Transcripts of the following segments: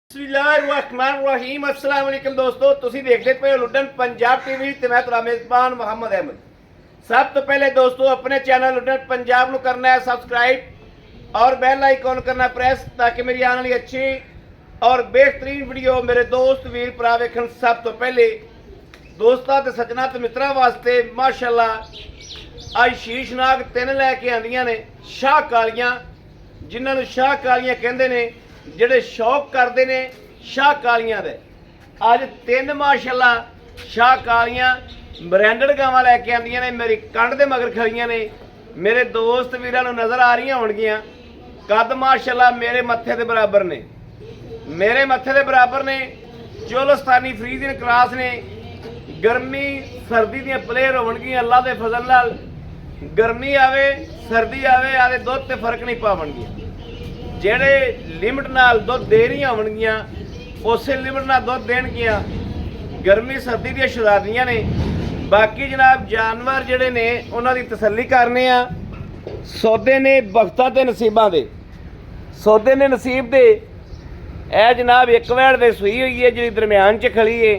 बिस्मिल्लाहिर्रहमानिर्रहीम अस्सलाम वालेकुम दोस्तों ਤੁਸੀਂ ਦੇਖਦੇ ਪਏ ਹੋ ਲੁੱਡਨ ਪੰਜਾਬ ਟੀਵੀ ਤੇ ਮੈਂ ਤੁਹਾਡਾ ਮੇਜ਼ਬਾਨ ਮੁਹੰਮਦ ਅਹਿਮਦ। ਸਭ ਤੋਂ ਪਹਿਲੇ ਦੋਸਤੋ ਆਪਣੇ ਚੈਨਲ ਲੁੱਡਨ ਪੰਜਾਬ ਨੂੰ ਕਰਨਾ ਹੈ ਸਬਸਕ੍ਰਾइब और बेल आइकॉन करना प्रेस ताकि मेरी आने वाली अच्छी और बेहतरीन वीडियो मेरे दोस्त वीर भरा वेखण। सब तो पहले दोस्तां ते सज्जनां ते मित्रां वास्ते माशाअल्लाह आज शीशनाग 3 लैके आंदियां ने शाह कालियां, जिन्हां नूं शाह कालियां कहंदे ने, ਜਿਹੜੇ ਸ਼ੌਕ ਕਰਦੇ ਨੇ ਸ਼ਾਹ ਕਾਲੀਆਂ ਦੇ। ਅੱਜ 3 ਮਾਸ਼ਾਅੱਲਾ ਸ਼ਾਹ ਕਾਲੀਆਂ ਬ੍ਰਾਂਡਡ ਗਾਵਾਂ ਲੈ ਕੇ ਆਂਦੀਆਂ ਨੇ, ਮੇਰੀ ਕੰਡ ਦੇ ਮਗਰ ਖੜੀਆਂ ਨੇ। ਮੇਰੇ ਦੋਸਤ ਵੀਰਾਂ ਨੂੰ ਨਜ਼ਰ ਆ ਰਹੀਆਂ ਹੋਣਗੀਆਂ। ਕੱਦ ਮਾਸ਼ਾਅੱਲਾ ਮੇਰੇ ਮੱਥੇ ਦੇ ਬਰਾਬਰ ਨੇ, ਮੇਰੇ ਮੱਥੇ ਦੇ ਬਰਾਬਰ ਨੇ। ਚੋਲਸਤਾਨੀ ਫਰੀਜ਼ਨ ਕਰਾਸ ਨੇ। ਗਰਮੀ ਸਰਦੀ ਦੀਆਂ ਪਲੇਅਰ ਹੋਣਗੀਆਂ ਅੱਲਾ ਦੇ ਫਜ਼ਲ ਨਾਲ। ਗਰਮੀ ਆਵੇ ਸਰਦੀ ਆਵੇ ਆਦੇ ਦੁੱਧ ਤੇ ਫਰਕ ਨਹੀਂ ਪਾਵਣਗੀਆਂ। ਜਿਹੜੇ ਲਿਮਟ ਨਾਲ ਦੁੱਧ ਦੇ ਰਹੀਆਂ ਹੋਣਗੀਆਂ ਉਸੇ ਲਿਮਟ ਨਾਲ ਦੁੱਧ ਦੇਣਗੀਆਂ। ਗਰਮੀ ਸਰਦੀ ਦੀਆਂ ਸ਼ਰਾਦੀਆਂ ਨੇ। ਬਾਕੀ ਜਨਾਬ ਜਾਨਵਰ ਜਿਹੜੇ ਨੇ ਉਹਨਾਂ ਦੀ ਤਸੱਲੀ ਕਰਨੇ ਆ। ਸੌਦੇ ਨੇ ਬਖਤਾਂ ਤੇ ਨਸੀਬਾਂ ਦੇ, ਸੌਦੇ ਨੇ ਨਸੀਬ ਦੇ। ਇਹ ਜਨਾਬ ਇੱਕ ਵੈੜ ਦੇ ਸੂਈ ਹੋਈ ਹੈ ਜਿਹੜੀ ਦਰਮਿਆਨ 'ਚ ਖੜੀ ਹੈ।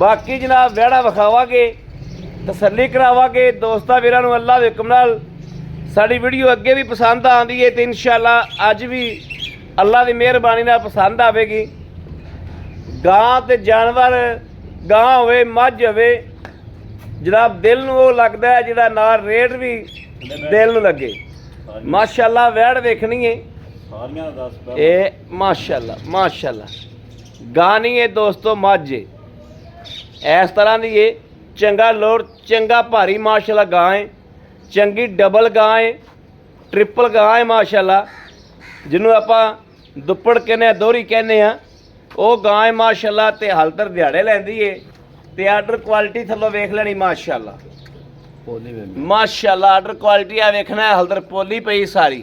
ਬਾਕੀ ਜਨਾਬ ਵੈੜਾ ਵਿਖਾਵਾਂਗੇ, ਤਸੱਲੀ ਕਰਾਵਾਂਗੇ ਦੋਸਤਾਂ ਵੀਰਾਂ ਨੂੰ। ਅੱਲਾ ਦੇ ਹੁਕਮ ਨਾਲ साड़ी वीडियो अगे भी पसंद आती है तो इंशाअल्लाह अज भी अल्लाह की मेहरबानी नाल पसंद आएगी। गां ते जानवर गां होवे मझ होवे जनाब दिल नूं वो लगता है जिहड़ा नाल रेट भी दिल नूं लगे। माशाअल्लाह वैड़ वेखनी है ये माशाअल्लाह माशाअल्लाह। गां नहीं है दोस्तों मझ है इस तरह की है। चंगा लोड़ चंगा भारी माशाअल्लाह गां है। चंगी डबल गां है, ट्रिपल गां है माशाअल्लाह। जिन्हों आप दुप्पड़ कहने दोहरी कहने वो गां है माशाअल्लाह। तो हलतर दिहाड़े लैंदी है तो आर्डर क्वालिटी थल्लों वेख लेनी माशाअल्लाह माशाअल्लाह। आर्डर क्वालिटी आ वेखना है। हलतर पोली पई सारी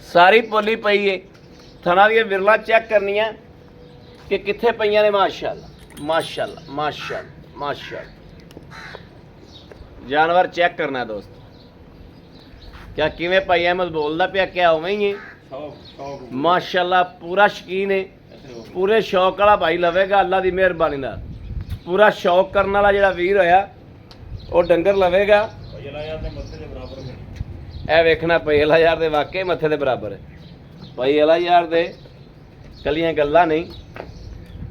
सारी पोली पई है। थना दी विरला चेक करनी है कि कित्थे पईयां ने माशाअल्लाह माशाअल्लाह माशाअल्लाह माशाअल्लाह। जानवर चेक करना है दोस्त। क्या किवें भाई अहमद बोलता पिया क्या उवें ही है माशाअल्लाह। पूरा शकीन है, पूरे शौक वाला भाई लवेगा अल्लाह की मेहरबानी नाल। पूरा शौक करने वाला जिहड़ा वीर होया वो डंगर लवेगा। ए वेखना पईला यार दे वाकई मत्थे दे बराबर है। पईला यार दे कलियां गल्लां नहीं,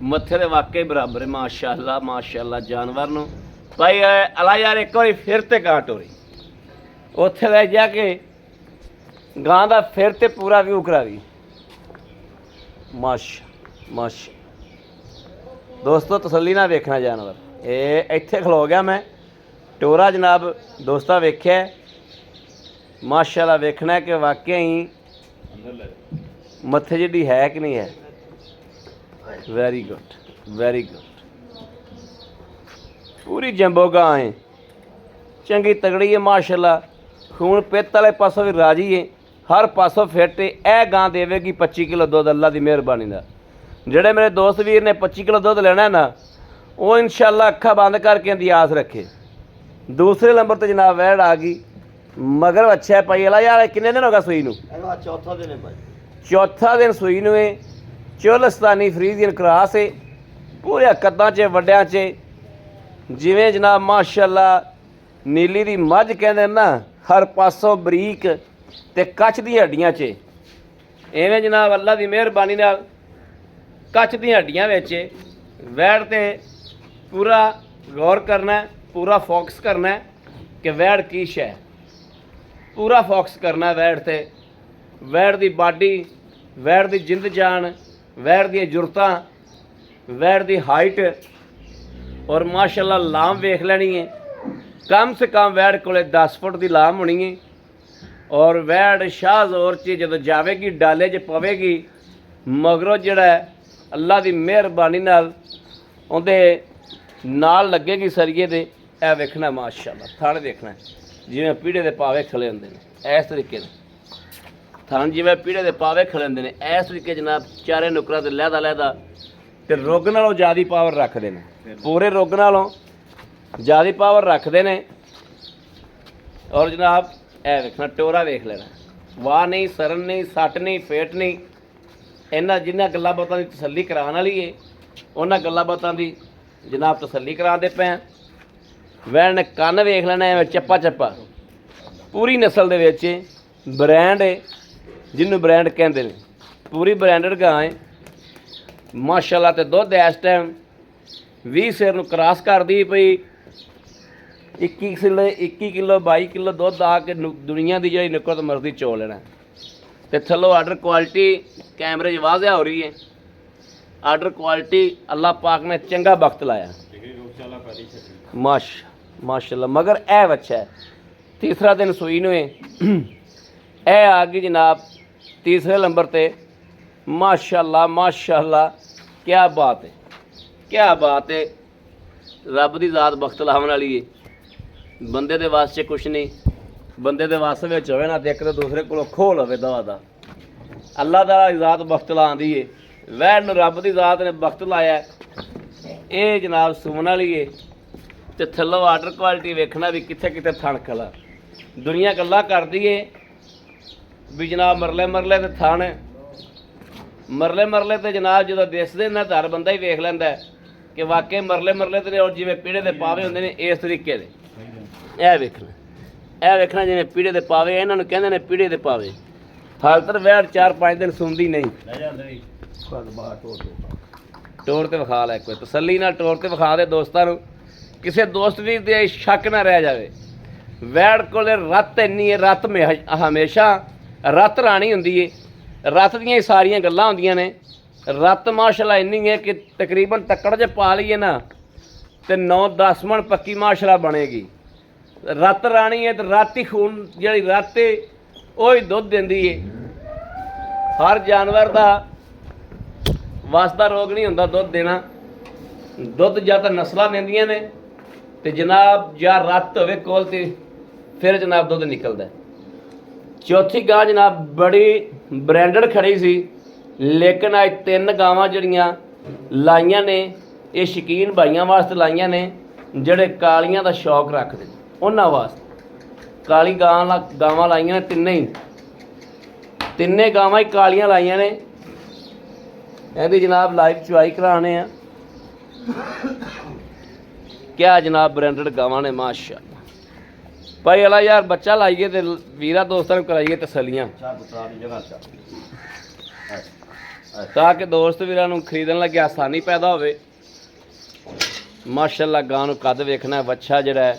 मत्थे दे वाकई बराबर है माशाअल्लाह माशाअल्लाह। जानवर नूं भाई अला यार एक बार फिर ते गां टोरी उत्थे ले जाके गां दा फिर ते पूरा व्यू करावी माशा माशा। दोस्तों तसल्ली ना वेखना जानवर। ये इत्थे खलो गया मैं टोरा जनाब दोस्ता वेख्या माशाअल्लाह। वेखना है कि वाकई मत्थे जिहड़ी है कि नहीं है। Very good very good. पूरी जंबो गां है, चंगी तगड़ी है माशाअल्लाह। खून पित्त वाले पासों भी राजी है, हर पासों फिट है। यह गां देवेगी 25 किलो दुध अल्लाह की मेहरबानी नाल। जेड़े मेरे दोस्त वीर ने 25 किलो दुध लेना है ना वो इंशाअल्लाह अखा बंद करके दी आस रखे। दूसरे नंबर तो जनाब वैड़ आ गई मगर अच्छा है भाई अला यार किन्ने दिन होगा सूई नूं? चौथा दिन है भाई, चौथा दिन सूई नूं है। चोलस्तानी फ्रीजियन क्रॉस है। पूरे कद्दां च वड्डियां च जिवें जनाब माशाअल्लाह नीली दी मझ कहंदे ना हर पासों बरीक ते कच्छ दी हड्डियां च इवें जनाब अल्लाह दी मेहरबानी नाल कच्छ दी हड्डियां विच वैड़ ते पूरा गौर करना है, पूरा फोकस करना है कि वैड़ की शै। पूरा फोकस करना है वैड़ ते। वैड़ दी बाडी, वैड़ दी जिंद जान, वैड़ दी जुरतां, वैड़ दी हाइट और माशाअल्लाह लाम वेख लेनी है। कम से कम वैड़ को 10 फुट की लाम होनी है। और वैड़ शाह जोर च जो जाएगी डाले च पवेगी मगरों जड़ा अल्लाह की मेहरबानी नाल उहदे नाल लगेगी सरिए दे। ए वेखना माशाअल्लाह। थण देखना जिवें पीढ़े दे पावे खले होंदे ने इस तरीके थण जिवें पीढ़े दे पावे खले होंदे ने इस तरीके जनाब चारे नुकरा ते लहदा लहदा ते रुग नालों ज़्यादा पावर रखते हैं। पूरे रुग नालों ज़्यादा पावर रखते हैं। और जनाब ए वेखना टोरा वेख लेना, वाह नहीं सरन नहीं सट नहीं फेट नहीं ਇਹਨਾਂ ਜਿਨ੍ਹਾਂ ਗੱਲਾਂ ਬਾਤਾਂ ਦੀ ਤਸੱਲੀ ਕਰਾਉਣ ਵਾਲੀ ਏ ਉਹਨਾਂ ਗੱਲਾਂ ਬਾਤਾਂ ਦੀ ਜਨਾਬ ਤਸੱਲੀ ਕਰਾਉਂਦੇ ਪਏ ਆ। ਵੈਣ ਨੇ ਕੰਨ ਵੇਖ ਲੈਣਾ ਐਵੇਂ ਚੱਪਾ ਚੱਪਾ, ਪੂਰੀ ਨਸਲ ਦੇ ਵਿੱਚ ਬ੍ਰਾਂਡ ਏ, ਜਿਹਨੂੰ ਬ੍ਰਾਂਡ ਕਹਿੰਦੇ ਨੇ, ਪੂਰੀ ਬ੍ਰਾਂਡਡ ਗਾਂ ਏ ਮਾਸ਼ਾਅੱਲਾ। ਤੇ ਦੁੱਧ ਇਸ ਟਾਈਮ 20 ਸਿਰ ਨੂੰ ਕ੍ਰਾਸ ਕਰਦੀ ਪਈ। 21 ਕਿਲੋ 22 ਕਿਲੋ ਦੁੱਧ ਆ ਕੇ ਦੁਨੀਆ ਦੀ ਜਿਹੜੀ ਨਿਕਲ ਮਰਜ਼ੀ ਚੋ ਲੈਣਾ। ਤੇ ਥੱਲੋਂ ਆਰਡਰ ਕੁਆਲਿਟੀ ਕੈਮਰੇ 'ਚ ਵਾਜ਼ਿਆ ਹੋ ਰਹੀ ਹੈ। ਆਰਡਰ ਕੁਆਲਿਟੀ ਅੱਲਾਹ ਪਾਕ ਨੇ ਚੰਗਾ ਵਕਤ ਲਾਇਆ ਮਾਸ਼ਾਅੱਲਾ। ਮਗਰ ਇਹ ਬੱਚਾ ਹੈ ਤੀਸਰਾ ਦਿਨ ਸੂਈ ਨੂੰ ਇਹ ਆ ਗਈ ਜਨਾਬ ਤੀਸਰੇ ਨੰਬਰ ਤੇ। ਮਾਸ਼ਾਅੱਲਾ ਕਿਆ ਬਾਤ ਹੈ, ਕਿਆ ਬਾਤ ਹੈ। ਰੱਬ ਦੀ ਜ਼ਾਤ ਵਕਤ ਲਾਉਣ ਵਾਲੀ ਹੈ। ਬੰਦੇ ਦੇ ਵਾਸਤੇ ਕੁਛ ਨਹੀਂ, ਬੰਦੇ ਦੇ ਵਾਸਤੇ ਵਿੱਚ ਹੋਵੇ ਨਾ ਤੇ ਇੱਕ ਤੇ ਦੂਸਰੇ ਕੋਲੋਂ ਖੋਹ ਲਵੇ ਦਵਾ ਦਾ। ਅੱਲਾਹ ਦਾ ਜ਼ਾਤ ਵਕਤ ਲਾਉਂਦੀ ਏ, ਵੈਣ ਨੂੰ ਰੱਬ ਦੀ ਜ਼ਾਤ ਨੇ ਵਕਤ ਲਾਇਆ। ਇਹ ਜਨਾਬ ਸੁਮਨ ਵਾਲੀ ਏ। ਤੇ ਥੱਲੋਂ ਆਰਡਰ ਕੁਆਲਿਟੀ ਵੇਖਣਾ ਵੀ ਕਿੱਥੇ ਕਿੱਥੇ ਥਣ ਖਲਾ। ਦੁਨੀਆ ਗੱਲਾਂ ਕਰਦੀ ਏ ਵੀ ਜਨਾਬ ਮਰਲੇ ਤੇ ਥਣ, ਮਰਲੇ ਤੇ ਜਨਾਬ ਜਦੋਂ ਦਿਸਦੇ ਨਾ ਹਰ ਬੰਦਾ ਹੀ ਵੇਖ ਲੈਂਦਾ ਕਿ ਵਾਕਈ ਮਰਲੇ ਤੇ ਔਰ ਜਿਵੇਂ ਪੀੜੇ ਦੇ ਪਾਵੇ ਹੁੰਦੇ ਨੇ ਇਸ ਤਰੀਕੇ ਦੇ। ਇਹ ਵੇਖਣਾ ਜਿਵੇਂ ਪੀੜੇ ਦੇ ਪਾਵੇ, ਇਹਨਾਂ ਨੂੰ ਕਹਿੰਦੇ ਨੇ ਪੀੜੇ ਦੇ ਪਾਵੇ। ਹਾਲ ਤੱਕ ਵੈੜ 4-5 ਦਿਨ ਸੁਣਦੀ ਨਹੀਂ। ਟੋਰ ਤੇ ਵਿਖਾ ਲੈ ਇੱਕ ਵਾਰ ਤਸੱਲੀ ਨਾਲ, ਟੋਰ ਤੇ ਵਿਖਾ ਦੇ ਦੋਸਤਾਂ ਨੂੰ, ਕਿਸੇ ਦੋਸਤ ਵੀ ਦੇ ਸ਼ੱਕ ਨਾ ਰਹਿ ਜਾਵੇ। ਵੈੜ ਕੋਲੇ ਰੱਤ ਇੰਨੀ ਹੈ, ਰੱਤ ਹਮੇਸ਼ਾ ਰੱਤ ਰਾਣੀ ਹੁੰਦੀ ਏ। ਰੱਤ ਦੀਆਂ ਹੀ ਸਾਰੀਆਂ ਗੱਲਾਂ ਹੁੰਦੀਆਂ ਨੇ। ਰੱਤ ਮਾਸ਼ਾਅੱਲਾ ਇੰਨੀ ਹੈ ਕਿ ਤਕਰੀਬਨ ਤੱਕੜ ਜੇ ਪਾ ਲਈਏ ਨਾ ਤੇ 9-10 ਮਣ ਪੱਕੀ ਮਾਸ਼ਾਅੱਲਾ ਬਣੇਗੀ। ਰੱਤ ਰਾਣੀ ਹੈ ਤੇ ਰਾਤੀ ਖੂਨ ਜਿਹੜੀ ਰੱਤ ਏ ਉਹ ਹੀ ਦੁੱਧ ਦਿੰਦੀ ਏ। ਹਰ ਜਾਨਵਰ ਦਾ ਵਾਸਤਾ ਰੋਗ ਨਹੀਂ ਹੁੰਦਾ ਦੁੱਧ ਦੇਣਾ। ਦੁੱਧ ਜਾਂ ਤਾਂ ਨਸਲਾਂ ਦਿੰਦੀਆਂ ਨੇ ਤੇ ਜਨਾਬ ਜਾਂ ਰੱਤ ਹੋਵੇ ਕੋਲ ਤੇ ਫਿਰ ਜਨਾਬ ਦੁੱਧ ਨਿਕਲਦਾ। ਚੌਥੀ ਗਾਂ ਜਨਾਬ ਬੜੀ ਬ੍ਰਾਂਡਡ ਖੜੀ ਸੀ, ਲੇਕਿਨ ਅੱਜ 3 ਗਾਵਾਂ ਜਿਹੜੀਆਂ ਲਾਈਆਂ ਨੇ ਇਹ ਸ਼ੌਕੀਨ ਭਾਈਆਂ ਵਾਸਤੇ ਲਾਈਆਂ ਨੇ ਜਿਹੜੇ ਕਾਲੀਆਂ ਦਾ ਸ਼ੌਕ ਰੱਖਦੇ ਨੇ, ਉਹਨਾਂ ਵਾਸਤੇ ਕਾਲੀ ਗਾਵਾਂ ਲਾਈਆਂ ਨੇ। ਤਿੰਨੇ ਗਾਵਾਂ ਹੀ ਕਾਲੀਆਂ ਲਾਈਆਂ ਨੇ। ਇਹਦੀ ਜਨਾਬ ਲਾਈਵ ਚੁਆਈ ਕਰਾਣੇ ਆ। ਕਿਆ ਜਨਾਬ ਬ੍ਰਾਂਡਡ ਗਾਵਾਂ ਨੇ ਮਾਸ਼ਾਅੱਲਾ। ਭਾਈ ਅਲਾ ਯਾਰ ਬੱਚਾ ਲਾਈਏ ਤੇ ਵੀਰਾਂ ਦੋਸਤਾਂ ਨੂੰ ਕਰਾਈਏ ਤਸੱਲੀਆਂ ਤਾਂ ਕਿ ਦੋਸਤ ਵੀਰਾਂ ਨੂੰ ਖਰੀਦਣ ਲੱਗੇ ਆਸਾਨੀ ਪੈਦਾ ਹੋਵੇ। ਮਾਸ਼ਾਅੱਲਾ ਗਾਂ ਨੂੰ ਕੱਦ ਵੇਖਣਾ, ਬੱਚਾ ਜਿਹੜਾ ਹੈ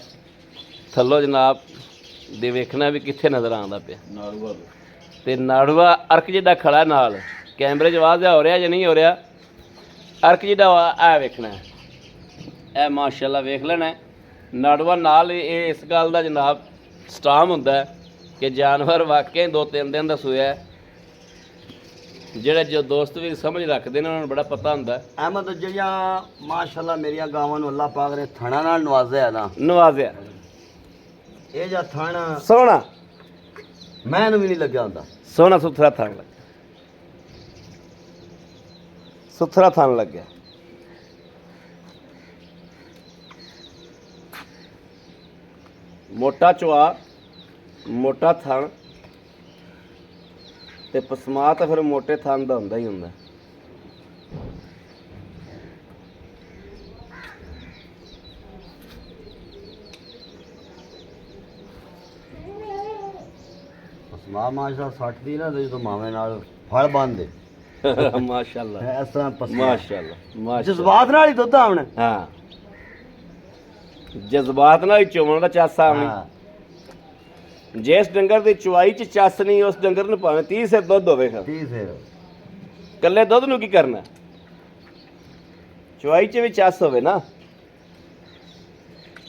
ਥੱਲੋਂ ਜਨਾਬ ਦੇ ਵੇਖਣਾ ਵੀ ਕਿੱਥੇ ਨਜ਼ਰ ਆਉਂਦਾ ਪਿਆ। ਤੇ ਨਾੜੂਆ ਅਰਕ ਜਿੱਡਾ ਖੜਾ ਨਾਲ ਕੈਮਰੇ 'ਚ ਵਾਜ਼ਿਆ ਹੋ ਰਿਹਾ ਜਾਂ ਨਹੀਂ ਹੋ ਰਿਹਾ। ਅਰਕ ਜਿੱਡਾ ਆ ਵੇਖਣਾ, ਇਹ ਮਾਸ਼ਾਅੱਲਾ ਵੇਖ ਲੈਣਾ। ਨਾੜੂਆ ਨਾਲ ਇਹ ਇਸ ਗੱਲ ਦਾ ਜਨਾਬ ਸਟਾਮ ਹੁੰਦਾ ਕਿ ਜਾਨਵਰ ਵਾਕਈ 2-3 ਦਿਨ ਦਾ ਸੋਇਆ। ਜਿਹੜੇ ਜੋ ਦੋਸਤ ਵੀ ਸਮਝ ਰੱਖਦੇ ਨੇ ਉਹਨਾਂ ਨੂੰ ਬੜਾ ਪਤਾ ਹੁੰਦਾ। ਅਹਿਮਦ ਜਿਹੜੀਆਂ ਮਾਸ਼ਾਅੱਲਾ ਮੇਰੀਆਂ ਗਾਵਾਂ ਨੂੰ ਅੱਲਾਹ ਪਾਕ ਨੇ ਥਣਾ ਨਾਲ ਨਵਾਜ਼ਿਆ ਨਾ, ਨਵਾਜ਼ਿਆ ਇਹ ਜਾਂ ਥਣ ਸੋਹਣਾ ਮੈਨੂੰ ਵੀ ਨਹੀਂ ਲੱਗਿਆ ਹੁੰਦਾ। ਸੋਹਣਾ ਸੁਥਰਾ ਥਣ ਲੱਗਿਆ, ਸੁਥਰਾ ਥਣ ਲੱਗਿਆ। ਮੋਟਾ ਚੁਆ, ਮੋਟਾ ਥਣ ਤੇ ਪਸਮਾ ਤਾਂ ਫਿਰ ਮੋਟੇ ਥਣ ਦਾ ਹੁੰਦਾ ਹੀ ਹੁੰਦਾ। ਪਸਮਾ ਮਾਸ਼ਾ 60 ਦੀ ਨਾ ਜਦੋਂ ਮਾਵੇਂ ਨਾਲ ਫਲ ਬੰਨਦੇ ਮਾਸ਼ਾਅੱਲਾ ਇਸ ਤਰ੍ਹਾਂ ਪਸਮਾ ਮਾਸ਼ਾਅੱਲਾ ਜਜ਼ਬਾਤ ਨਾਲ ਹੀ ਦੁੱਧ ਆਉਣਾ। ਹਾਂ ਜਜ਼ਬਾਤ ਨਾਲ ਹੀ ਚੋਣ ਦਾ ਚਾਸਾ ਆਉਣੀ। ਜਿਸ ਡੰਗਰ ਦੀ ਚੁਆਈ 'ਚ ਚੱਸ ਨਹੀਂ ਉਸ ਡੰਗਰ ਨੂੰ ਭਾਵੇਂ 30 ਸਿਰ ਦੁੱਧ ਹੋਵੇ। 30 ਸਿਰ ਇਕੱਲੇ ਦੁੱਧ ਨੂੰ ਕੀ ਕਰਨਾ, ਚੁਆਈ 'ਚ ਵੀ ਚੱਸ ਹੋਵੇ ਨਾ।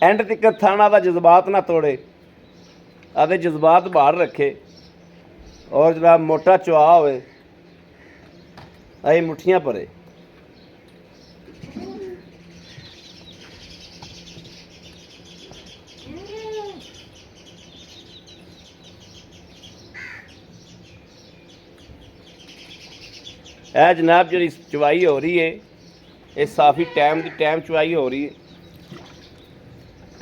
ਐਂਡ ਤੱਕ ਥਾਣਾ ਦਾ ਜਜ਼ਬਾਤ ਨਾ ਤੋੜੇ, ਆਦੇ ਜਜ਼ਬਾਤ ਬਾਹਰ ਰੱਖੇ ਔਰ ਜਨਾਬ ਮੋਟਾ ਚੁਆ ਹੋਵੇ, ਅਸੀਂ ਮੁੱਠੀਆਂ ਭਰੇ। ਇਹ ਜਨਾਬ ਜਿਹੜੀ ਚੁਆਈ ਹੋ ਰਹੀ ਹੈ ਇਹ ਕਾਫੀ ਟਾਈਮ ਚੁਆਈ ਹੋ ਰਹੀ ਹੈ।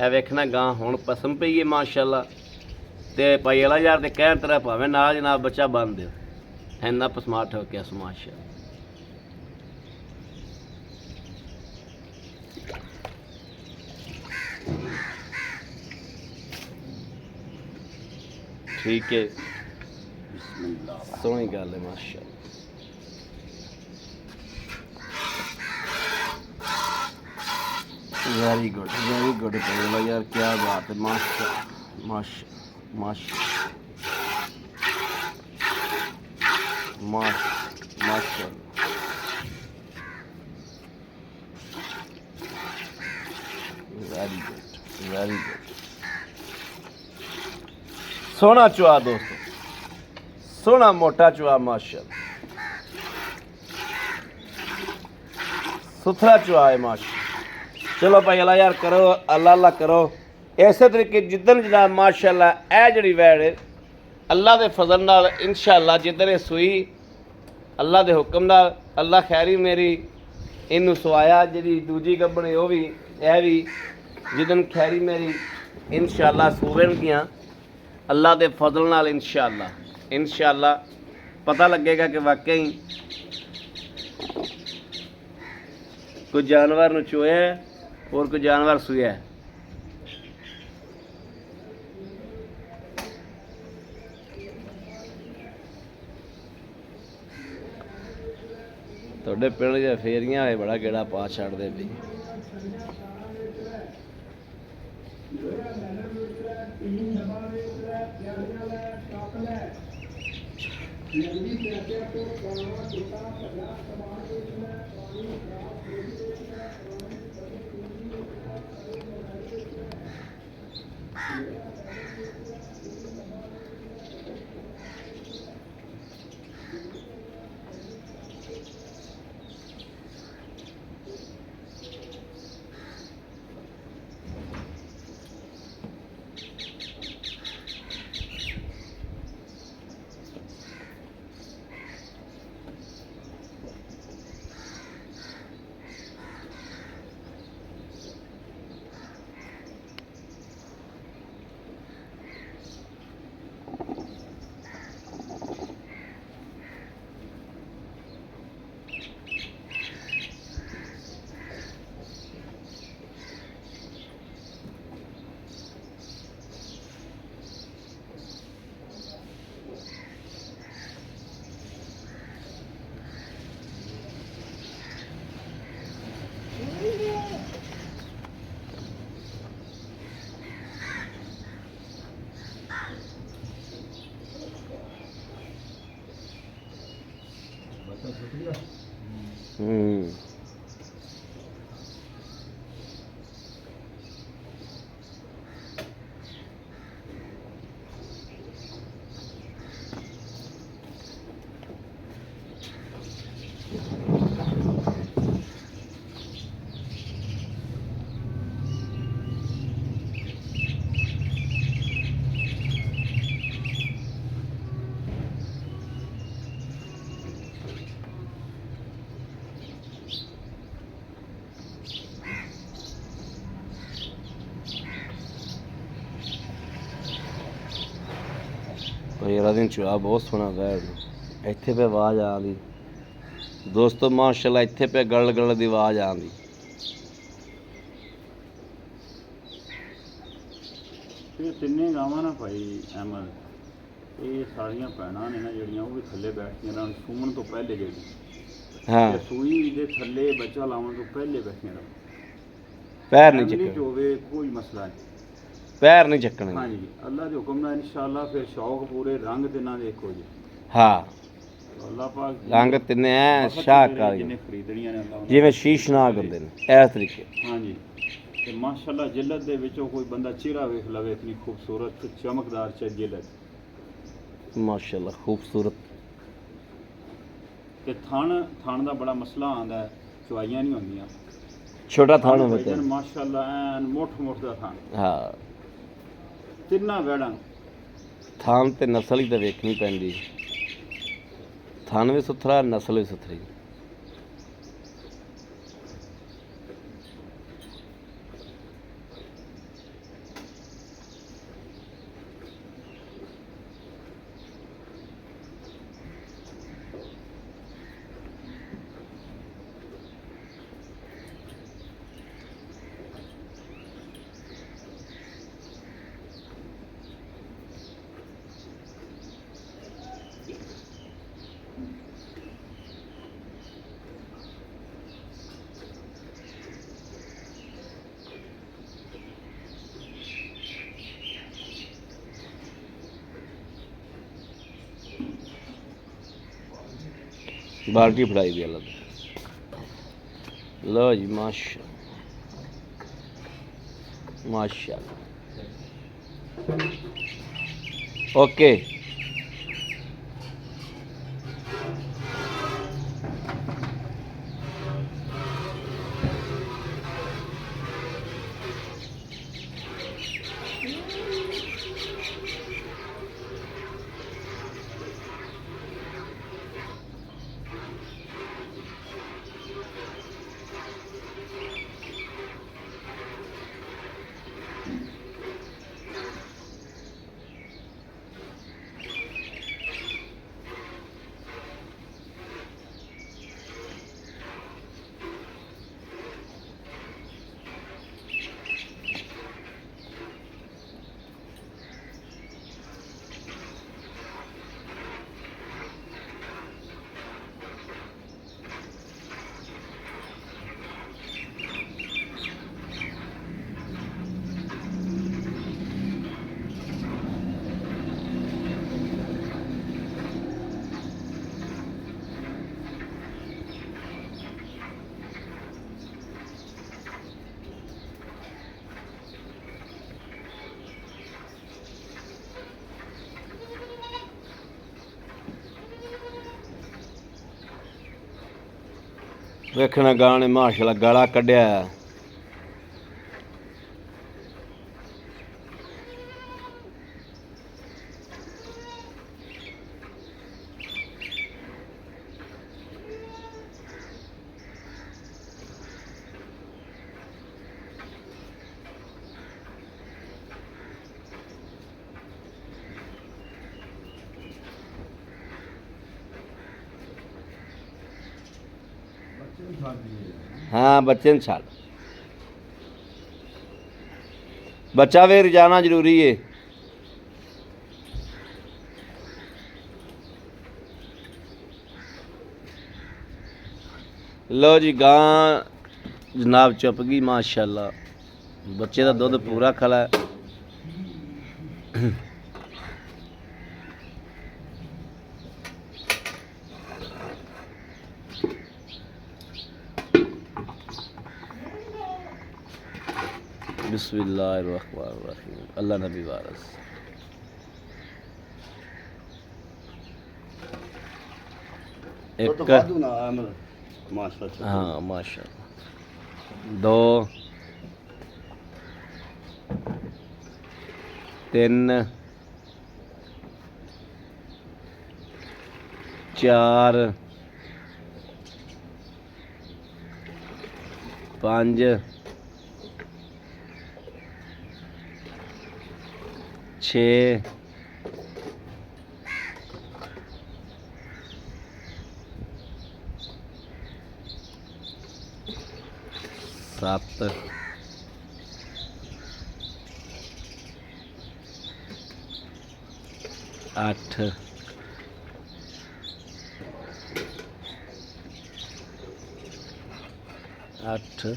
ਇਹ ਵੇਖਣਾ ਗਾਂ ਹੁਣ ਪਸਮ ਪਈ ਹੈ ਮਾਸ਼ਾਅੱਲਾ। ਤੇ ਭਾਈ ਅਲਾ ਯਾਰ ਦੇ ਕਹਿਣ ਤਰ੍ਹਾਂ ਭਾਵੇਂ ਨਾਲ ਜਨਾਬ ਬੱਚਾ ਬੰਨ ਦਿਓ, ਇੰਨਾ ਪਸਮਾ ਠੋਕਿਆ ਮਾਸ਼ਾਅੱਲਾ। ਠੀਕ ਹੈ, बिस्मिल्लाह। ਸੋਹਣੀ ਗੱਲ ਹੈ ਮਾਸ਼ਾ। वेरी गुड पहला यार, क्या बात है, माशा माशा माशा माशा माशा। वेरी गुड, सोना चुहा दोस्तों, सोना मोटा चुहा माशा, सुथरा चुहा है माशा। चलो भाई अल्लाह यार करो, अल्लाह अल्लाह करो इसे तरीके जिदन जनाब माशाअल्लाह ए जड़ी वैड़ अल्लाह के फजल नाल इंशाअल्लाह जिदन ये सूई अल्लाह के हुक्म नाल अल्लाह खैरी मेरी इनू सवाया जी दूजी गब्बन वो भी यह भी जिदन खैरी मेरी इंशाअल्लाह सूवनगियाँ अल्लाह के फजल नाल इंशाअल्लाह पता लगेगा कि वाकई कोई जानवर नूं चोया है और कोई जानवर सूया है। ਤੁਹਾਡੇ ਪਿੰਡ ਦੇ ਫੇਰੀਆਂ ਵਾਲੇ ਬੜਾ ਗੇੜਾ ਪਾ ਛੱਡਦੇ ਪਈ। ਇਹਦਾ ਦਿਨ ਚੁਆ ਬਹੁਤ ਸੋਹਣਾ ਵੈੜ ਇੱਥੇ ਪੇ ਆਵਾਜ਼ ਆਉਂਦੀ ਦੋਸਤੋ ਮਾਸ਼ਾਅੱਲਾ ਇੱਥੇ ਪੇ ਗਲ ਗਲ ਦੀ ਆਵਾਜ਼ ਆਉਂਦੀ। ਇਹ ਤਿੰਨੇ ਗਾਵਾਂ ਨਾ ਭਾਈ ਅਹਿਮਦ, ਇਹ ਸਾਰੀਆਂ ਭੈਣਾਂ ਨੇ ਨਾ ਜਿਹੜੀਆਂ ਉਹ ਵੀ ਥੱਲੇ ਬੈਠਦੀਆਂ ਰਹਿਣ ਸੂਣ ਤੋਂ ਪਹਿਲੇ ਜਿਹੜੀ ਹਾਂ ਸੂਈ ਦੇ ਥੱਲੇ ਬੱਚਾ ਲਾਉਣ ਤੋਂ ਪਹਿਲੇ ਬੈਠੀਆਂ ਰਹਿਣ, ਪੈਰ ਨਹੀਂ ਫੈਮਿਲੀ 'ਚ ਚੱਕਣੇ, ਹੋਵੇ ਕੋਈ ਮਸਲਾ ਨਹੀਂ। ਪੈਰ ਨਹੀਂ ਚੱਕਣੇ। ਹਾਂਜੀ ਅੱਲਾ ਦੇ ਹੁਕਮ ਨਾਲ ਇਨਸ਼ਾਅੱਲਾ ਫਿਰ ਸ਼ੌਕ ਪੂਰੇ ਰੰਗ ਤੇ ਨਾ ਦੇਖੋ ਜੀ। ਹਾਂ ਅੱਲਾ ਪਾਕ ਰੰਗ ਤਿੰਨੇ ਐ ਸ਼ਾਹਕਾਰ ਜਿਹਨੇ ਖਰੀਦਣੀਆਂ ਨੇ ਅੱਲਾ ਜਿਵੇਂ ਸ਼ੀਸ਼ਨਾਗ ਹੁੰਦੇ ਨੇ ਇਸ ਤਰੀਕੇ। ਹਾਂਜੀ ਤੇ ਮਾਸ਼ਾਅੱਲਾ ਜਿਲਤ ਦੇ ਵਿੱਚੋਂ ਕੋਈ ਬੰਦਾ ਚਿਹਰਾ ਵੇਖ ਲਵੇ ਇਤਨੀ ਖੂਬਸੂਰਤ ਤੇ ਚਮਕਦਾਰ ਚ ਜਿਲਤ ਮਾਸ਼ਾਅੱਲਾ ਖੂਬਸੂਰਤ। ਤੇ ਥਣ ਦਾ ਬੜਾ ਮਸਲਾ ਆਉਂਦਾ ਹੈ, ਚੁਆਈਆਂ ਨਹੀਂ ਹੁੰਦੀਆਂ। ਛੋਟਾ ਥਾਣ ਹੋਵੇ ਤੇ ਮਾਸ਼ਾਅੱਲਾ ਐਨ ਮੁੱਠ ਦਾ ਥਣ। ਹਾਂ ਤਿੰਨਾਂ ਵੈੜਾਂ ਥਾਣ ਤੇ ਨਸਲ ਹੀ ਤਾਂ ਵੇਖਣੀ ਪੈਂਦੀ, ਥਣ ਵੀ ਸੁਥਰਾ ਨਸਲ ਵੀ ਸੁਥਰੀ। ਬਾਲਟੀ ਫੜਾਈ ਦੀ ਅੱਲਾ ਲੋ ਜੀ ਮਾਸ਼ਾ ਮਾਸ਼ਾ ਓਕੇ ਵੇਖਣਾ ਗਾਂ ਨੇ ਮਾਸ਼ਾਅੱਲਾ ਗਾਲਾ ਕੱਢਿਆ हाँ बच्चे ने छाड़ बच्चा वे जाना जरूरी है लो जी गां जनाब चुप गई माशाअल्लाह बच्चे का दुध पूरा खला है बिस्मिल्लाहिर्रहमानिर्रहीम अल्लाह नबी वारस एक हाँ माशाअल्लाह 2 3 4 5 6 7 8 8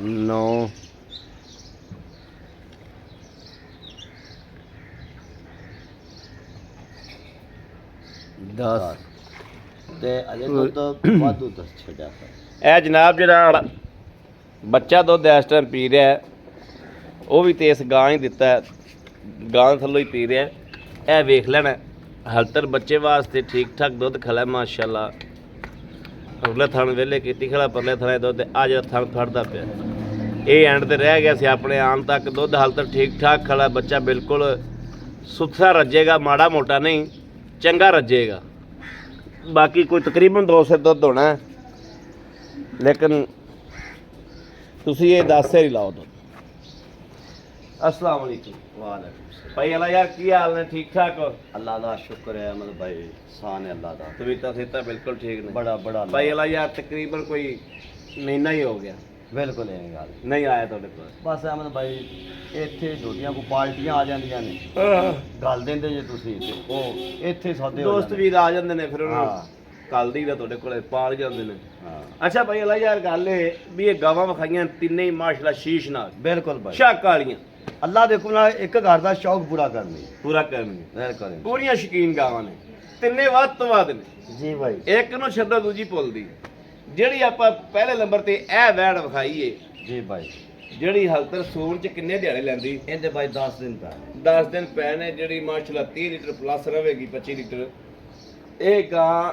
9 10 ਤੇ ਅਜੇ ਦੁੱਧ ਵਾਧੂ ਦੱਸ ਛੱਡਿਆ ਇਹ ਜਨਾਬ ਜਿਹੜਾ ਬੱਚਾ ਦੁੱਧ ਇਸ ਟਾਈਮ ਪੀ ਰਿਹਾ ਹੈ, ਉਹ ਵੀ ਤੇ ਇਸ ਗਾਂ ਹੀ ਦਿੱਤਾ ਹੈ, ਗਾਂ ਥੱਲੋਂ ਹੀ ਪੀ ਰਿਹਾ ਹੈ। ਇਹ ਵੇਖ ਲੈਣਾ ਹਲਤਰ ਬੱਚੇ ਵਾਸਤੇ ਠੀਕ ਠਾਕ ਦੁੱਧ ਖਲਾ ਮਾਸ਼ਾਅੱਲਾ। ਉਰਲੇ ਥਣ ਵੇਲੇ ਕੀਤੀ ਖਲਾ ਪਰਲੇ ਥਣੇ ਦੁੱਧ ਆ ਜਿਹੜਾ ਥਣ ਫੜਦਾ ਪਿਆ ਇਹ ਐਂਡ ਤੇ ਰਹਿ ਗਿਆ ਸੀ ਆਪਣੇ ਆਉਣ ਤੱਕ ਦੁੱਧ ਹਲਤਰ ਠੀਕ ਠਾਕ ਖਲਾ ਬੱਚਾ ਬਿਲਕੁਲ ਸੁਥਰਾ ਰੱਜੇਗਾ ਮਾੜਾ ਮੋਟਾ ਨਹੀਂ ਚੰਗਾ ਰੱਜੇਗਾ। ਬਾਕੀ ਕੋਈ ਤਕਰੀਬਨ 200 ਦੁੱਧ ਹੋਣਾ ਹੈ, ਲੇਕਿਨ ਤੁਸੀਂ ਇਹ 10 ਹੀ ਲਾਓ ਦੁੱਧ। अस्सलाम वालेकुम। वालेकुम भाई अल्लाह यार की हाल ने ठीक ठाक हो? अल्लाह दा शुक्र है अहमद भाई शान है अल्लाह दा तबीयत सेहत बिल्कुल ठीक ने बड़ा बड़ा भाई अल्लाह यार तकरीबन कोई महीना ही हो गया बिल्कुल है गल नहीं आया ਤੁਹਾਡੇ ਕੋਲ। बस अहमद भाई ਇੱਥੇ ਛੋਟੀਆਂ ਕੋ ਪਾਰਟੀਆਂ ਆ ਜਾਂਦੀਆਂ ਨੇ ਗੱਲ ਦਿੰਦੇ ਜੇ ਤੁਸੀਂ ਤੇ ਉਹ ਇੱਥੇ ਸੌਦੇ ਹੋ ਦੋਸਤ ਵੀਰ ਆ ਜਾਂਦੇ ਨੇ ਫਿਰ ਉਹਨਾਂ ਹਾਂ ਕੱਲ ਦੀ ਦਾ ਤੁਹਾਡੇ ਕੋਲੇ ਪਾਲ ਜਾਂਦੇ ਨੇ। ਹਾਂ ਅੱਛਾ ਭਾਈ ਅल्लाह यार ਗੱਲ ਇਹ ਵੀ ਇਹ ਗਾਵਾਂ ਵਿਖਾਈਆਂ ਤਿੰਨੇ ਹੀ ਮਾਸ਼ਾਅੱਲਾ ਸ਼ੀਸ਼ ਨਾਲ ਬਿਲकुल भाई ਸ਼ੱਕ ਵਾਲੀਆਂ ਅੱਲਾ ਦੇ ਹੁਕਮ ਨਾਲ ਇੱਕ ਘਰ ਦਾ ਸ਼ੌਕ ਪੂਰਾ ਕਰਨੀ ਪੂਰਾ ਕਰਨਗੇ ਬਿਲਕੁਲ ਪੂਰੀਆਂ ਸ਼ੌਕੀਨ ਗਾਵਾਂ ਨੇ ਤਿੰਨੇ ਵੱਧ ਤੋਂ ਵੱਧ ਨੇ ਜੀ ਭਾਈ ਇੱਕ ਨੂੰ ਛੱਡੋ ਦੂਜੀ ਭੁੱਲਦੀ ਜਿਹੜੀ ਆਪਾਂ ਪਹਿਲੇ ਨੰਬਰ ਤੇ ਇਹ ਵੈੜ ਵਿਖਾਈਏ ਜੀ ਭਾਈ ਜਿਹੜੀ ਹਲਤਰ ਸੂਣ ਚ ਕਿੰਨੇ ਦਿਹਾੜੇ ਲੈਂਦੀ ਇਹਦੇ ਭਾਈ 10 ਦਿਨ ਪੈ 10 ਦਿਨ ਪੈ ਨੇ ਜਿਹੜੀ ਮਾਸ਼ਾਅੱਲਾ 30 ਲੀਟਰ ਪਲੱਸ ਰਹੇਗੀ 25 ਲੀਟਰ ਇਹ ਗਾਂ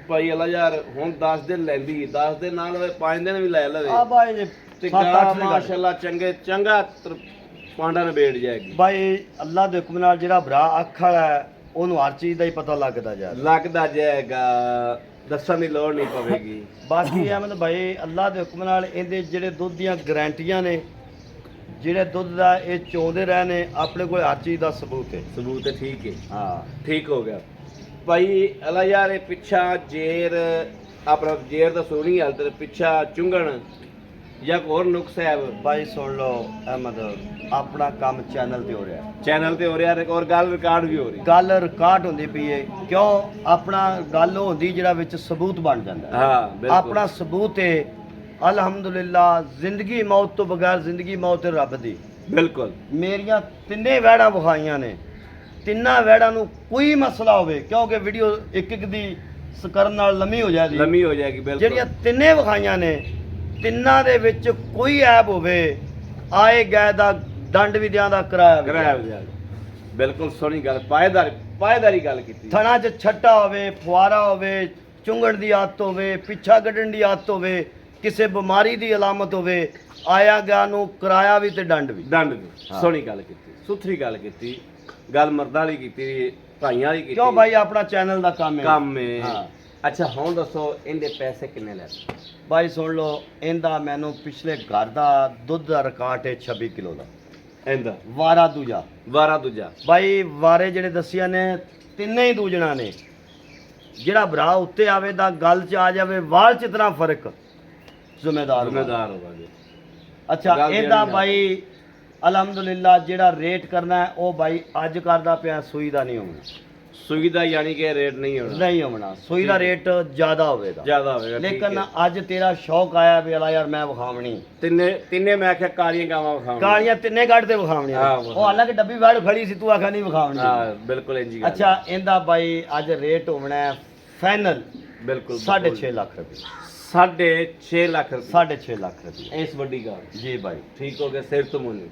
ਭਾਈ ਅੱਲਾ ਯਾਰ ਹੁਣ 10 ਦਿਨ ਲੈਂਦੀ 10 ਦਿਨ ਨਾਲ 5 ਦਿਨ ਵੀ ਲੈ ਲਵੇ ਆ ਭਾਈ ਜੀ ਤੇ 7-8 ਗਾਂ ਦਿਨ ਮਾਸ਼ਾਅੱਲਾ ਚੰਗਾ ਪਾਂਡਾ ਨਿਬੇੜ ਜਾਏਗੀ ਭਾਈ ਅੱਲਾ ਦੇ ਹੁਕਮ ਨਾਲ ਜਿਹੜਾ ਭਰਾ ਅੱਖ ਵਾਲਾ ਹੈ ਉਹਨੂੰ ਹਰ ਚੀਜ਼ ਦਾ ਹੀ ਪਤਾ ਲੱਗਦਾ ਯਾਰ ਲੱਗਦਾ ਜਾਏਗਾ ਦੱਸਣ ਦੀ ਲੋੜ ਨਹੀਂ ਪਵੇਗੀ ਬਾਕੀ ਅਹਿਮਦ ਭਾਈ ਅੱਲਾ ਦੇ ਹੁਕਮ ਨਾਲ ਇਹਦੇ ਜਿਹੜੇ ਦੁੱਧ ਦੀਆਂ ਗਾਰੰਟੀਆਂ ਨੇ ਜਿਹੜੇ ਦੁੱਧ ਦਾ ਇਹ ਚੋਂਦੇ ਰਹੇ ਨੇ ਆਪਣੇ ਕੋਲ ਹਰ ਚੀਜ਼ ਦਾ ਸਬੂਤ ਹੈ ਸਬੂਤ ਹੈ ਠੀਕ ਹੈ ਹਾਂ ਠੀਕ ਹੋ ਗਿਆ ਭਾਈ ਅੱਲਾ ਯਾਰ ਇਹ ਪਿੱਛਾ ਜੇਰ ਆਪਣਾ ਜੇਰ ਤਾਂ ਸੋਹਣੀ ਹਾਲਤ ਤੇ ਪਿੱਛਾ ਚੁੰਗਣ ਜਾਂ ਕੋਈ ਹੋਰ ਨੁਕਸ ਹੈ ਭਾਈ ਸੁਣ ਲਓ ਅਹਿਮਦ ਆਪਣਾ ਕੰਮ ਚੈਨਲ ਤੇ ਹੋ ਰਿਹਾ ਚੈਨਲ ਤੇ ਹੋ ਰਿਹਾ ਤੇ ਔਰ ਗੱਲ ਰਿਕਾਰਡ ਵੀ ਹੋ ਰਹੀ ਗੱਲ ਰਿਕਾਰਡ ਹੁੰਦੀ ਪਈ ਹੈ ਕਿਉਂ ਆਪਣਾ ਗੱਲ ਹੁੰਦੀ ਜਿਹੜਾ ਵਿੱਚ ਸਬੂਤ ਬਣ ਜਾਂਦਾ ਹੈ। ਹਾਂ ਬਿਲਕੁਲ ਆਪਣਾ ਸਬੂਤ ਹੈ ਅਲਹਮਦੁਲਿਲਾ ਜ਼ਿੰਦਗੀ ਮੌਤ ਤੋਂ ਬਗੈਰ ਜ਼ਿੰਦਗੀ ਮੌਤ ਹੈ ਰੱਬ ਦੀ ਬਿਲਕੁਲ ਮੇਰੀਆਂ ਤਿੰਨੇ ਵੈੜਾਂ ਵਿਖਾਈਆਂ ਨੇ ਤਿੰਨਾਂ ਵੈੜਾਂ ਨੂੰ ਕੋਈ ਮਸਲਾ ਹੋਵੇ ਕਿਉਂਕਿ ਵੀਡੀਓ ਇੱਕ ਇੱਕ ਦੀ ਕਰਨ ਨਾਲ ਲੰਮੀ ਹੋ ਜਾਂਦੀ ਲੰਮੀ ਹੋ ਜਾਏਗੀ ਬਿਲਕੁਲ ਜਿਹੜੀਆਂ ਤਿੰਨੇ ਵਿਖਾਈਆਂ ਨੇ ਤਿੰਨਾਂ ਦੇ ਵਿੱਚ ਕੋਈ ਐਬ ਹੋਵੇ ਆਏ ਗਏ ਦਾ ਦੰਡ ਵਿਦਿਆਂ ਦਾ ਕਿਰਾਇਆ ਵੀ ਕਰਾਇਆ ਜਾਏਗਾ ਬਿਲਕੁਲ ਸੋਹਣੀ ਗੱਲ ਪਾਇਦਾਰੀ ਗੱਲ ਕੀਤੀ ਥਣਾ 'ਚ ਛੱਟਾ ਹੋਵੇ ਫੁਆਰਾ ਹੋਵੇ ਚੁੰਗਣ ਦੀ ਆਦਤ ਹੋਵੇ ਪਿੱਛਾ ਕੱਢਣ ਦੀ ਆਦਤ ਹੋਵੇ ਕਿਸੇ ਬਿਮਾਰੀ ਦੀ ਅਲਾਮਤ ਹੋਵੇ ਆਇਆ ਗਿਆ ਨੂੰ ਕਿਰਾਇਆ ਵੀ ਤੇ ਦੰਡ ਵੀ ਦੰਡ ਦੀ ਹਾਂ। ਸੋਹਣੀ ਗੱਲ ਕੀਤੀ ਸੁਥਰੀ ਗੱਲ ਕੀਤੀ ਗੱਲ ਮਰਦਾਂ ਵਾਲੀ ਕੀਤੀ ਭਾਈਆਂ ਵਾਲੀ ਕੀਤੀ ਕਿਉਂ ਭਾਈ ਆਪਣਾ ਚੈਨਲ ਦਾ ਕੰਮ ਹੈ ਕੰਮ ਹੈ ਹਾਂ। ਅੱਛਾ ਹੁਣ ਦੱਸੋ ਇਹਦੇ ਪੈਸੇ ਕਿੰਨੇ ਲੈ ਭਾਈ ਸੁਣ ਲਓ ਇਹਦਾ ਮੈਨੂੰ ਪਿਛਲੇ ਘਰ ਦਾ ਦੁੱਧ ਦਾ ਰਿਕਾਰਡ ਹੈ 26 ਕਿਲੋ ਦਾ ਇਹਦਾ ਵਾਰਾ ਦੂਜਾ ਵਾਰਾ ਦੂਜਾ ਭਾਈ ਵਾਰੇ ਜਿਹੜੇ ਦੱਸਿਆ ਨੇ ਤਿੰਨੇ ਹੀ ਦੂਜਣਾ ਨੇ ਜਿਹੜਾ ਭਰਾ ਉੱਤੇ ਆਵੇ ਦਾ ਗੱਲ 'ਚ ਆ ਜਾਵੇ ਵਾਲ 'ਚ ਇਤਨਾ ਫਰਕ ਜ਼ਿੰਮੇਦਾਰ ਹੋਗਾ ਜੀ ਅੱਛਾ ਗੱਲ ਇਹਦਾ ਜਿਹੜੀ ਭਾਈ ਅਲਹਮਦੁਲਿਲਾ ਜਿਹੜਾ ਰੇਟ ਕਰਨਾ ਹੈ ਉਹ ਭਾਈ ਅੱਜ ਕਰਦਾ ਪਿਆ ਸੂਈ ਦਾ ਨਹੀਂ ਹੋਣਾ ਸੂਈ ਦਾ ਯਾਨੀ ਕਿ ਰੇਟ ਨਹੀਂ ਹੋਣਾ ਨਹੀਂ ਹੋਣਾ ਸੂਈ ਦਾ ਰੇਟ ਜ਼ਿਆਦਾ ਹੋਵੇਗਾ ਜ਼ਿਆਦਾ ਹੋਵੇਗਾ ਠੀਕ ਲੇਕਿਨ ਹੈ। ਅੱਜ ਤੇਰਾ ਸ਼ੌਕ ਆਇਆ ਵੀ ਅਲਾ ਯਾਰ ਮੈਂ ਵਿਖਾਵਣੀ ਤਿੰਨੇ ਮੈਂ ਆਖਿਆ ਕਾਲੀਆਂ ਗਾਵਾਂ ਵਿਖਾਉਣ ਕਾਲੀਆਂ ਤਿੰਨੇ ਕੱਢ ਤੇ ਵਿਖਾਵਣੀਆਂ ਹਾਂ, ਉਹ ਹਾਲਾਂਕਿ ਡੱਬੀ ਵਾੜ ਖੜੀ ਸੀ ਤੂੰ ਆਖਿਆ ਨਹੀਂ ਵਿਖਾਵਣੀ ਹਾਂ ਬਿਲਕੁਲ ਇੰਜੀ ਗੱਲ ਅੱਛਾ ਇਹਦਾ ਭਾਈ ਅੱਜ ਰੇਟ ਹੋਣਾ ਹੈ ਫਾਈਨਲ ਬਿਲਕੁਲ 6.5 ਲੱਖ ਰੁਪਏ 6.5 ਲੱਖ ਰੁਪਏ 6.5 ਲੱਖ ਰੁਪਏ ਇਸ ਵੱਡੀ ਗੱਲ ਜੀ ਭਾਈ ਠੀਕ ਹੋ ਗਿਆ ਸਿਰ ਤੋਂ ਮੁੰਨੀ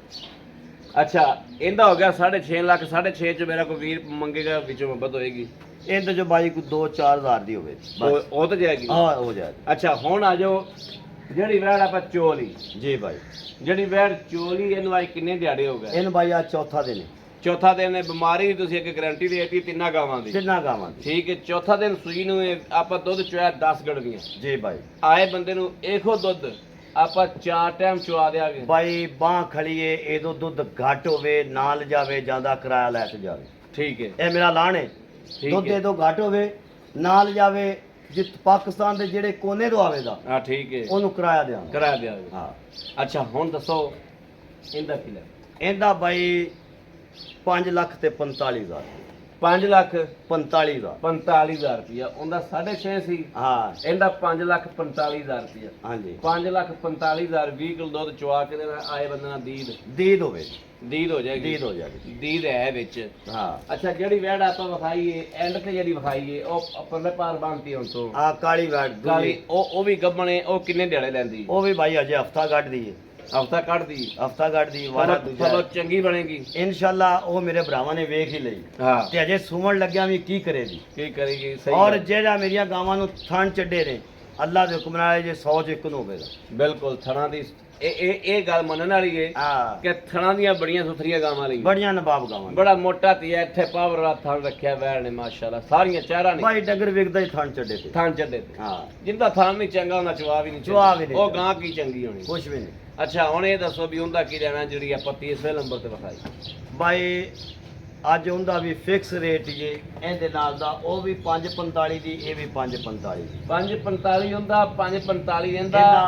ਅੱਛਾ ਇਹਦਾ ਹੋ ਗਿਆ 6.5 ਲੱਖ 6.5 ਚ ਮੇਰਾ ਕੋਈ ਵੀਰ ਮੰਗੇਗਾ ਵਿੱਚੋਂ ਮੁਹੱਬਤ ਹੋਏਗੀ ਇਹਦੇ ਜੋ ਭਾਈ ਕੋਈ 2-4 ਹਜ਼ਾਰ ਦੀ ਹੋਵੇ ਬਸ ਉਹ ਤਾਂ ਜਾਏਗੀ ਹਾਂ ਹੋ ਜਾਏ ਅੱਛਾ ਹੁਣ ਆ ਜਾਓ ਜਿਹੜੀ ਵੈੜ ਆਪਾਂ ਚੋਲੀ ਜੀ ਭਾਈ ਜਿਹੜੀ ਵੈੜ ਚੋਲੀ ਇਹਨੂੰ ਅੱਜ ਕਿੰਨੇ ਦਿਹਾੜੇ ਹੋ ਗਏ ਇਹਨੂੰ ਭਾਈ ਆ ਚੌਥਾ ਦਿਨ ਹੈ ਚੌਥਾ ਦਿਨ ਹੈ ਬਿਮਾਰੀ ਦੀ ਤੁਸੀਂ ਇੱਕ ਗਾਰੰਟੀ ਦੇ ਦਿੱਤੀ ਤਿੰਨਾਂ ਗਾਵਾਂ ਦੀ ਕਿੰਨਾ ਗਾਵਾਂ ਦੀ ਠੀਕ ਹੈ ਚੌਥਾ ਦਿਨ ਸੂਈ ਨੂੰ ਆਪਾਂ ਦੁੱਧ ਚੋਇਆ 10 ਗੜਵੀਆਂ ਜੀ ਭਾਈ ਆਏ ਬੰਦੇ ਨੂੰ ਇਹੋ ਦੁੱਧ ਆਪਾਂ 4 ਟਾਈਮ ਚਵਾ ਦਿਆਂਗੇ ਭਾਈ ਬਾਹ ਖੜੀਏ ਇਹਦੋਂ ਦੁੱਧ ਘੱਟ ਹੋਵੇ ਨਾਲ ਜਾਵੇ ਜਾਂਦਾ ਕਿਰਾਇਆ ਲੈ ਕੇ ਜਾਵੇ ਠੀਕ ਹੈ ਇਹ ਮੇਰਾ ਲਾਣ ਹੈ ਠੀਕ ਦੁੱਧ ਹੈ। ਇਹਦੋਂ ਘੱਟ ਹੋਵੇ ਨਾਲ ਜਾਵੇ ਜਿੱਤ ਪਾਕਿਸਤਾਨ ਦੇ ਜਿਹੜੇ ਕੋਨੇ ਤੋਂ ਆਵੇਗਾ ਹਾਂ ਠੀਕ ਹੈ ਉਹਨੂੰ ਕਿਰਾਇਆ ਦੇਵਾਂਗਾ ਕਰਾ ਦਿਆਂਗੇ ਹਾਂ ਅੱਛਾ ਹੁਣ ਦੱਸੋ ਇਹਦਾ ਕੀ ਲੈ ਇਹਦਾ ਭਾਈ 5 ਲੱਖ ਤੇ 45,000 5 ਲੱਖ 45,000 45,000 ਰੁਪਇਆ ਉਹਦਾ 6.5 ਸੀ ਹਾਂ ਇਹਦਾ 5 ਲੱਖ 45,000 ਰੁਪਇਆ ਹਾਂਜੀ 5 ਲੱਖ 45,000 20 ਕਿਲੋ ਦੁੱਧ ਚਵਾ ਕੇ ਦੇਣਾ ਆਏ ਬੰਦੇ ਨਾਲ ਦੀਦ ਹੋਵੇ ਦੀਦ ਹੋ ਜਾਏਗੀ ਦੀਦ ਹੋ ਜਾਏਗੀ ਦੀਦ ਹੈ ਵਿੱਚ ਹਾਂ ਅੱਛਾ ਜਿਹੜੀ ਵੈੜ ਆਪਾਂ ਵਿਖਾਈਏ ਐਂਡ ਤੇ ਜਿਹੜੀ ਵਿਖਾਈਏ ਉਹ ਪਰਲੇ ਪਾਰ ਬੰਨਤੀ ਹੁਣ ਤੋਂ ਆ ਕਾਲੀ ਵੈਟ ਗਾਲੀ ਉਹ ਵੀ ਗੱਬਣੇ ਉਹ ਕਿੰਨੇ ਦਿਹਾੜੇ ਲੈਂਦੀ ਉਹ ਵੀ ਭਾਈ ਅਜੇ ਹਫਤਾ ਕੱਢਦੀ ਹੈ ਹਫਤਾ ਕੱਢਦੀ ਹਫਤਾ ਕੱਢਦੀ ਵਾਰਾ ਦੂਜਾ ਚਲੋ ਚੰਗੀ ਬਣੇਗੀ ਇਨਸ਼ਾਅੱਲਾ ਉਹ ਮੇਰੇ ਭਰਾਵਾਂ ਨੇ ਵੇਖ ਹੀ ਲਈ ਹਾਂ ਤੇ ਅਜੇ ਸੁਮਣ ਲੱਗਿਆ ਵੀ ਕੀ ਕਰੇਗੀ ਕੀ ਕਰੇਗੀ ਸਹੀ ਔਰ ਗੱਲ। ਜਿਹੜਾ ਮੇਰੀਆਂ ਗਾਵਾਂ ਨੂੰ ਥਣ ਚੱਡੇ ਨੇ ਅੱਲਾ ਦੇ ਹੁਕਮ ਨਾਲ ਜੇ 100 ਚ ਇੱਕ ਨੂੰ ਹੋਵੇਗਾ ਬਿਲਕੁਲ ਥਣਾ ਦੀ ਇਹ ਗੱਲ ਮੰਨਣ ਵਾਲੀ ਹੈ ਹਾਂ ਕਿ ਥਣਾ ਦੀਆਂ ਬੜੀਆਂ ਸੁਥਰੀਆਂ ਗਾਵਾਂ ਲਈ ਬੜੀਆਂ ਨਵਾਬ ਗਾਵਾਂ ਨੇ। ਬੜਾ ਮੋਟਾ ਧੀਆ ਇੱਥੇ ਪਾਵਰ ਵਾਲਾ ਥਣ ਰੱਖਿਆ ਵੈੜ ਨੇ ਮਾਸ਼ਾਅੱਲਾ ਸਾਰੀਆਂ ਚਾਰਾਂ ਨੇ ਭਾਈ ਡੰਗਰ ਵੇਖਦਾ ਹੀ ਥਣ ਚੱਡੇ ਤੇ ਥਣ ਚੱਡੇ ਤੇ ਹਾਂ ਜਿੰਦਾ ਥਣ ਨਹੀਂ ਚੰਗਾ ਹੁੰਦਾ ਚਵਾ ਵੀ ਨਹੀਂ ਚਵਾ ਵੀ ਚੰਗੀ। ਨਹੀਂ ਉਹ ਗਾਂ ਕੀ ਚੰਗੀ ਹੋਣੀ ਕੁਛ ਵੀ ਨਹੀਂ ਅੱਛਾ ਹੁਣ ਇਹ ਦੱਸੋ ਵੀ ਉਹਦਾ ਕੀ ਲੈਣਾ ਜਿਹੜੀ ਆਪਾਂ 30ਵੇਂ ਨੰਬਰ ਤੇ ਵਿਖਾਈ ਭਾਈ ਅੱਜ ਉਹਦਾ ਵੀ ਫਿਕਸ ਰੇਟ ਜੇ ਇਹਦੇ ਨਾਲ ਦਾ ਉਹ ਵੀ 5.45 ਦੀ ਇਹ ਵੀ 5.45 ਦੀ 5.45 ਹੁੰਦਾ 5.45 ਇਹਦਾ ਇਹਦਾ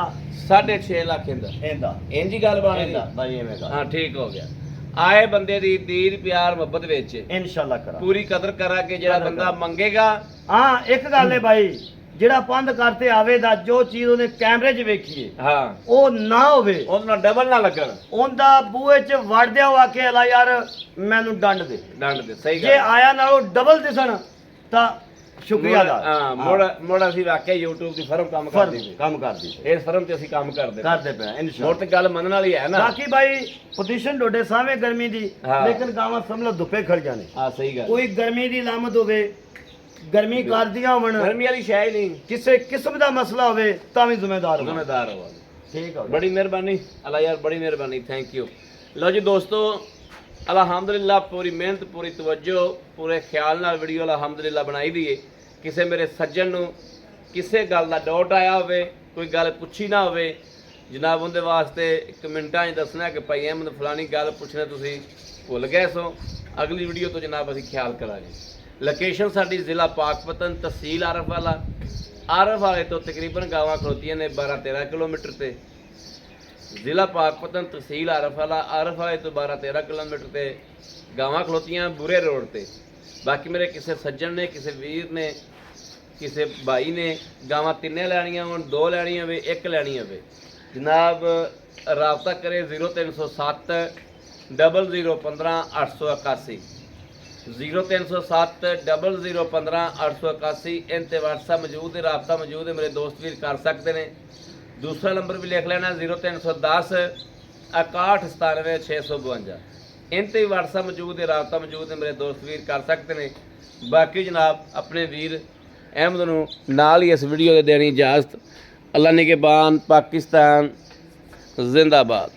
6.5 ਲੱਖ ਇਹਦਾ ਇਹਦਾ ਇੰਜ ਹੀ ਗੱਲ ਬਣ ਇਹਦਾ ਗਈ ਭਾਈ ਐਵੇਂ ਦਾ ਹਾਂ ਠੀਕ ਹੋ ਗਿਆ ਆਏ ਬੰਦੇ ਦੀ ਦੀਨ ਪਿਆਰ ਮੁਹੱਬਤ ਵਿੱਚ ਇਨਸ਼ਾਅੱਲਾ ਕਰਾਂ ਪੂਰੀ ਕਦਰ ਕਰਾਂਗੇ ਜਿਹੜਾ ਕਦਰ ਬੰਦਾ ਕਰਾਂ। ਮੰਗੇਗਾ ਹਾਂ ਇੱਕ ਗੱਲ ਹੈ ਭਾਈ ਜਿਹੜਾ ਪੰਧ ਕਰਤੇ ਆਵੇ ਦਾ ਜੋ ਚੀਜ਼ ਉਹਨੇ ਕੈਮਰੇ 'ਚ ਵੇਖੀਏ ਹਾਂ ਉਹ ਨਾ ਹੋਵੇ, ਉਹਦੇ ਨਾਲ ਡਬਲ ਨਾ ਲੱਗਣ, ਉਹਦਾ ਬੂਹੇ 'ਚ ਵੜਦਿਆ ਵਾਕੇ ਅਲਾ ਯਾਰ ਮੈਨੂੰ ਡੰਡ ਦੇ, ਡੰਡ ਦੇ। ਸਹੀ ਜੇ ਗੱਲ। ਆਇਆ ਨਾਲੋਂ ਡਬਲ ਦਿਸਣ ਤਾਂ ਸ਼ੁਕਰੀਆ ਦਾ। ਹਾਂ ਮੁੜ ਅਸੀਂ ਵਾਕਿਆ YouTube ਦੀ ਫਰਮ ਕੰਮ ਕਰਦੀ ਸੀ, ਕੰਮ ਕਰਦੀ ਇਸ ਫਰਮ ਤੇ ਅਸੀਂ ਕੰਮ ਕਰਦੇ ਪਏ ਮੁੜ ਇਨਸ਼ਾਅੱਲਾ। ਤੇ ਗੱਲ ਮੰਨਣ ਵਾਲੀ ਹੈ ਨਾ। ਬਾਕੀ ਭਾਈ ਪੋਜੀਸ਼ਨ ਡੋਡੇ ਸਾਵੇਂ ਗਰਮੀ ਦੀ, ਹਾਂ। ਲੇਕਿਨ ਗਾਵਾਂ ਸਮਝ ਧੁੱਪੇ ਖੜ ਜਾਣੇ। ਹਾਂ ਸਹੀ ਗੱਲ। ਕੋਈ ਗਰਮੀ ਦੀ ਲਾਮਤ ਹੋਵੇ, ਗਰਮੀ ਕਰਦੀਆਂ ਹੋਣ, ਗਰਮੀ ਵਾਲੀ ਸ਼ੈ ਹੀ ਨਹੀਂ, ਕਿਸੇ ਕਿਸਮ ਦਾ ਮਸਲਾ ਹੋਵੇ ਤਾਂ ਵੀ ਜ਼ਿੰਮੇਦਾਰ ਹੋਵੇ। ਜ਼ਿੰਮੇਦਾਰ ਹੋਵਾਂਗੇ। ਠੀਕ ਹੈ ਬੜੀ ਮਿਹਰਬਾਨੀ ਅੱਲਾ ਯਾਰ, ਬੜੀ ਮਿਹਰਬਾਨੀ, ਥੈਂਕ ਯੂ। ਲਓ ਜੀ ਦੋਸਤੋ, ਅਲਹਮਦੁਲਿਲਾ ਪੂਰੀ ਮਿਹਨਤ, ਪੂਰੀ ਤਵੱਜੋ, ਪੂਰੇ ਖਿਆਲ ਨਾਲ ਵੀਡੀਓ ਅਲਹਮਦੁਲਿਲਾ ਬਣਾਈ ਦੀ ਏ। ਕਿਸੇ ਮੇਰੇ ਸੱਜਣ ਨੂੰ ਕਿਸੇ ਗੱਲ ਦਾ ਡਾਊਟ ਆਇਆ ਹੋਵੇ, ਕੋਈ ਗੱਲ ਪੁੱਛੀ ਨਾ ਹੋਵੇ, ਜਨਾਬ ਉਹਦੇ ਵਾਸਤੇ ਕਮੈਂਟਾਂ 'ਚ ਦੱਸਣਾ ਕਿ ਭਾਈ ਅਹਿਮਦ ਫਲਾਣੀ ਗੱਲ ਪੁੱਛਣਾ ਤੁਸੀਂ ਭੁੱਲ ਗਏ ਸੋ, ਅਗਲੀ ਵੀਡੀਓ ਤੋਂ ਜਨਾਬ ਅਸੀਂ ਖਿਆਲ ਕਰਾਂਗੇ। ਲੋਕੇਸ਼ਨ ਸਾਡੀ ਜ਼ਿਲ੍ਹਾ ਪਾਕਪਤਨ, ਤਹਿਸੀਲ ਆਰਫ ਵਾਲਾ। ਆਰਫ ਵਾਲੇ ਤੋਂ ਤਕਰੀਬਨ ਗਾਵਾਂ ਖਲੋਤੀਆਂ ਨੇ 12-13 ਕਿਲੋਮੀਟਰ ਤੇ। ਜ਼ਿਲ੍ਹਾ ਪਾਕਪਤਨ, ਤਹਿਸੀਲ ਆਰਫ ਵਾਲਾ। ਆਰਫ ਵਾਲੇ ਤੋਂ 12-13 ਕਿਲੋਮੀਟਰ ਤੇ ਗਾਵਾਂ ਖਲੋਤੀਆਂ ਬੁਰੇ ਰੋਡ ਤੇ। ਬਾਕੀ ਮੇਰੇ ਕਿਸੇ ਸੱਜਣ ਨੇ, ਕਿਸੇ ਵੀਰ ਨੇ, ਕਿਸੇ ਭਾਈ ਨੇ ਗਾਵਾਂ ਤਿੰਨੇ ਲੈਣੀਆਂ ਹੋਣ, 2 ਲੈਣੀਆਂ ਹੋਵੇ, 1 ਲੈਣੀ ਹੋਵੇ, ਜਨਾਬ ਰਾਬਤਾ ਕਰੇ 0307 0015 881, 0307 0015 881। इन ते WhatsApp मौजूद है, राबता मौजूद है, मेरे दोस्त भी कर सकते हैं। दूसरा नंबर भी लिख लेना 0310 61 97 652। इन ते भी WhatsApp मौजूद है, राबता मौजूद है, मेरे दोस्त भी कर सकते हैं। बाकी जनाब अपने वीर अहमद नूं नाल ही इस वीडियो दे देनी इजाजत। अल्लाह निगहबान, पाकिस्तान जिंदाबाद।